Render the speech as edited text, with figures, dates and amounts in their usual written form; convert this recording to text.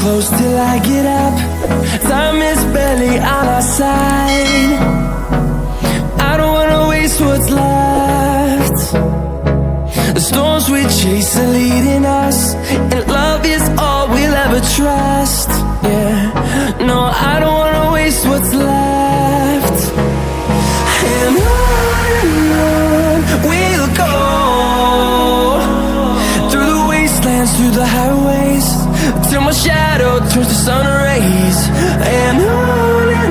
close till I get up. Time is barely on our side. I don't wanna waste what's left. The storms we chase are leading us, and love is all we'll ever trust. Yeah, no, I don't wanna waste what's left. And on we'll go, through the wastelands, through the highways, till my shadow turns to sun rays. And on